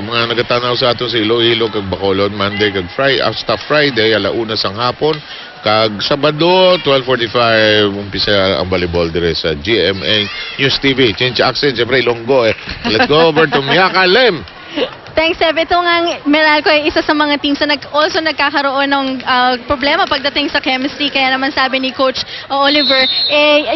mga nagatanaw sa ato sa Iloilo kag Bacolod Monday kag Friday hasta Friday alauna sang hapon kag Sabado 12:45 umpisa ang volleyball dire sa GMA News TV. Change accent syempre Ilonggo eh. Let's go over to Miyaka Lem. Thanks, Seb. Ito nga, Meralco ay isa sa mga teams na also nagkakaroon ng problema pagdating sa chemistry. Kaya naman sabi ni Coach Oliver,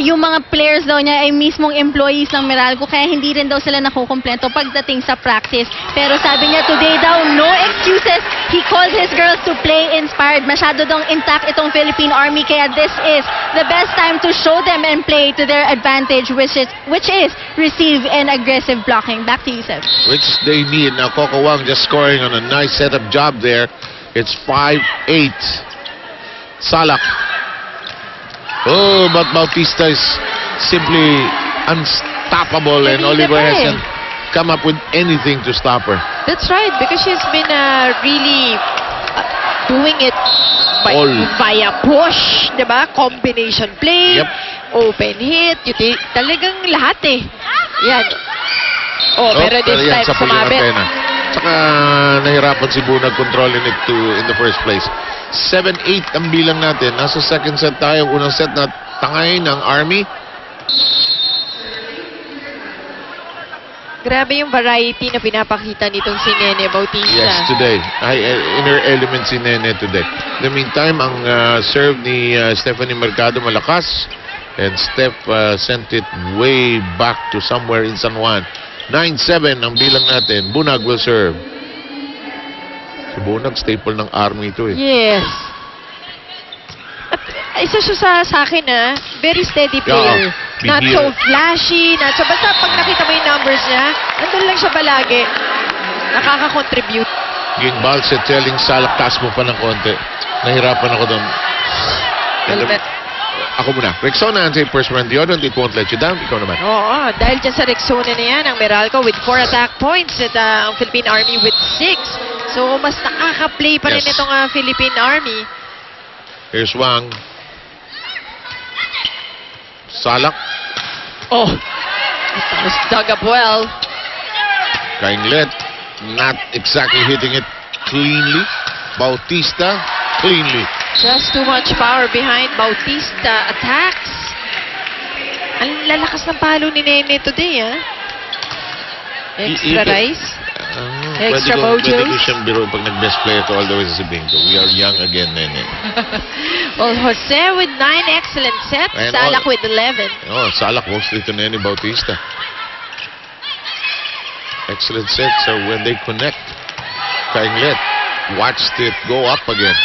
yung mga players daw niya ay mismong employees ng Meralco. Kaya hindi rin daw sila nakukumpleto pagdating sa practice. Pero sabi niya today daw, no excuses. He called his girls to play inspired. Masyado daw intact itong Philippine Army. Kaya this is the best time to show them and play to their advantage, which is receive and aggressive blocking. Back to you, Seb. Which they need. Now, Coco Wang just scoring on a nice setup job there. It's 5-8. Salak. Oh, but Bautista is simply unstoppable and Oliver hasn't come up with anything to stop her. That's right, because she's been really doing it via push, diba? Combination play, open hit, talagang lahat eh. Yan. Oh, pero this time sumabit. Saka nahirapan si Bunag controlling it in the first place. 7-8 ang bilang natin. Nasa second set tayo. Unang set na tangay ng Army. Grabe yung variety na pinapakita nitong si Nene Bautista. Yes, today. In her element si Nene today. In the meantime, ang serve ni Stephanie Mercado malakas. And Steph sent it way back to somewhere in San Juan. 9-7 ang bilang natin. Bunag will serve. Si Bunag, staple ng Army ito eh. Yes. At isa siya sa akin very steady player. Not so flashy, basta pag nakita mo yung numbers niya, nandun lang siya palagi. Nakaka-contribute. Ging Balse telling Salak, taas mo pa ng konti. Nahirapan ako doon. Ako muna. Rexona anti-perspirant deodorant, it won't let you down. Ikaw naman. Oo, dahil dyan sa Rexona na yan, ang Meralco with 4 attack points at ang Philippine Army with 6. So, mas nakaka-play pa rin itong Philippine Army. Here's Wang. Salak. Oh, it was dug up well. Kainglet, not exactly hitting it cleanly. Bautista, cleanly. Just too much power behind Bautista attacks. Ang lalakas ng palo ni Nene today, Extra rice. Extra mojos. Pwede ko siyang biro pag nag-best player ko all the way sa Sibingo. We are young again, Nene. Well, Jose with 9 excellent sets. And Salak with 11. Oh, Salak mostly to Nene Bautista. Excellent sets. So when they connect, Kainglet watched it go up again.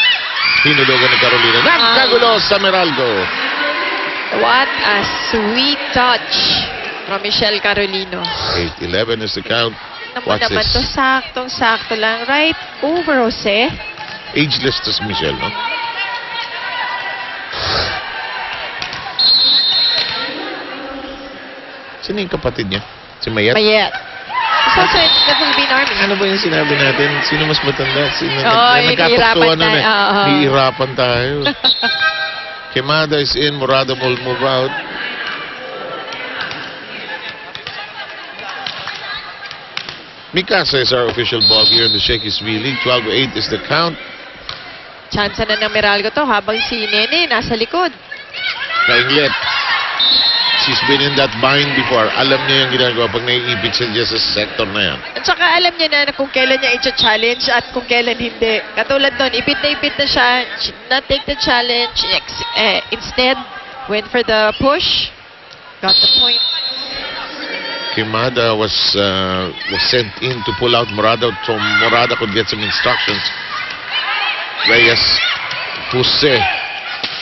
Hinulugan ni Carolina. Nagkagulo sa Meralco. What a sweet touch from Michelle Carolino. 8-11 is the count. Naman to, saktong-sakto lang. Right over, Jose. Ageless to Michelle, no? Sino yung kapatid niya? Si Mayet? Mayet. It's also in the Philippine Army. Ano ba yung sinabi natin? Sino mas matanda? Sino nahihirapan tayo. Nahihirapan tayo. Quemada is in. Morado will move out. Mikasa is our official ball here in the Shakey's V-League. 12-8 is the count. Chance na ng Meralco to habang si Nene nasa likod. Kainglet. She's been in that bind before. Alam niya yung ginagawa pag naiipit siya sa sector na yan. At saka alam niya na kung kailan niya i-challenge at kung kailan hindi. Katulad doon, ipit na siya. She did not take the challenge. Instead, went for the push. Got the point. Quemada was sent in to pull out Morado so Morado could get some instructions. Reyes. Jose.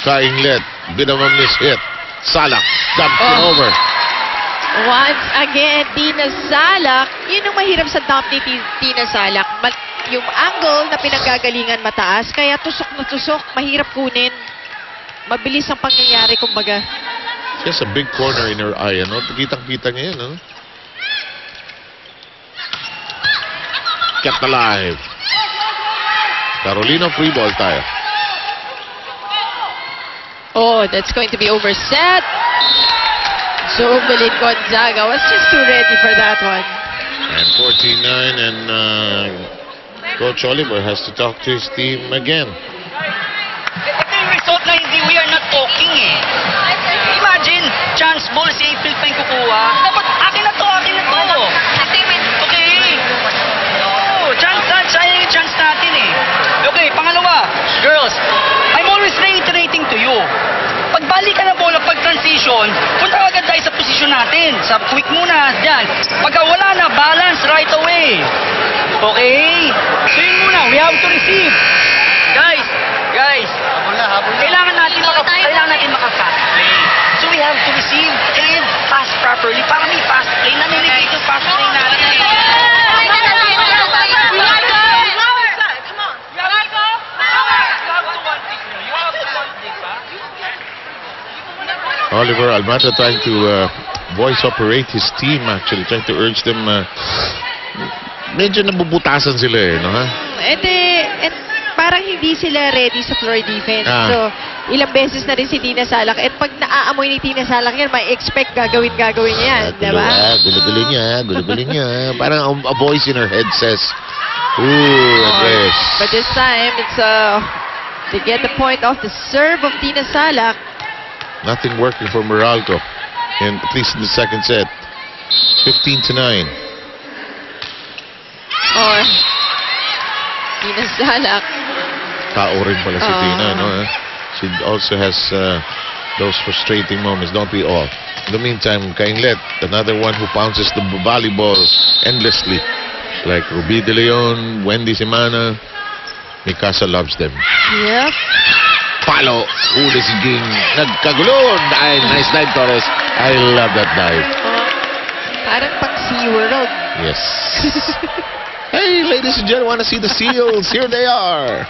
Kainglet. Bit of a miss-hit. Salak, dumped it over. Once again, Tina Salak. Yun ang mahirap sa dump ni Tina Salak. Yung angle na pinanggagalingan mataas, kaya tusok na tusok, mahirap kunin. Mabilis ang pangyayari, kumbaga. She has a big corner in her eye, ano? Kitang-kita niya yan, ano? Kept alive. Carolina, free ball tayo. Oh, that's going to be overset. Jovelyn Gonzaga was just too ready for that one. And 14-9 and Coach Oliver has to talk to his team again. Ito yung result na hindi we are not talking eh. Imagine, chance ball, si April pa yung kukuha. Dapat akin na to, akin na to. Okay. Oh, chance na, sayang yung chance natin eh. Okay, pangalawa, girls, I'm always reiterating to you. Pagbalik ka na bola, pag-transition, punta ka agad tayo sa posisyon natin. Sa quick muna, dyan. Pagka wala na, balance right away. Okay? So yun muna, we have to receive. Guys, kailangan natin maka-fast play. So we have to receive and pass properly. Para may fast play, namimigay yung fast play natin. Oliver Almata trying to voice operate his team, actually trying to urge them. Medyo nabubutasan sila eh, no ha? Parang hindi sila ready sa floor defense. So, ilang beses na rin si Tina Salak. At pag naaamoy ni Tina Salak yan, may expect gagawin niya yan. Diba? Gulo-gulo niya. Parang a voice in her head says, ooh, address. But this time, it's to get the point off the serve of Tina Salak. Nothing working for Meralco, at least in the second set. 15-9. Or Tina Salak. Tao rin pala si Tina, no? She also has those frustrating moments, don't we all? In the meantime, Kainglet, another one who pounces the volleyball endlessly. Like Ruby De Leon, Wendy Simana. Mikasa loves them. Yep. Palo, huli si Ging. Nagkagulo. Nice dive, Torres. I love that dive. Parang pang SeaWorld. Yes. Hey, ladies and gentlemen, want to see the seals? Here they are.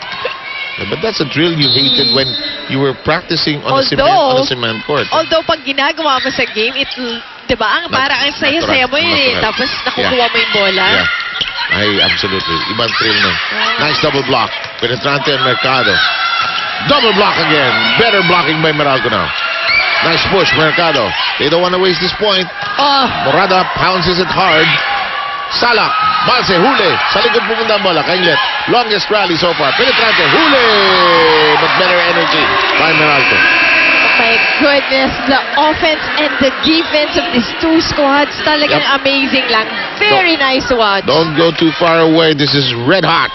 But that's a drill you hated when you were practicing on a cement court. Although pag ginagawa mo sa game, diba, parang ang saya-saya mo yun eh. Tapos nakukuha mo yung bola. Yeah. Absolutely. Ibang thrill nun. Nice double block. Penetrante and Mercado. Double block again. Better blocking by Meralco now. Nice push, Mercado. They don't want to waste this point. Morada pounces it hard. Salak. Balse, huli. Sa likod pupunta ang bola. Kainglet. Longest rally so far. Penetrante, huli. But better energy by Meralco. My goodness, the offense and the defense of these two squads talagang amazing lang. Very nice to watch. Don't go too far away. This is red hot.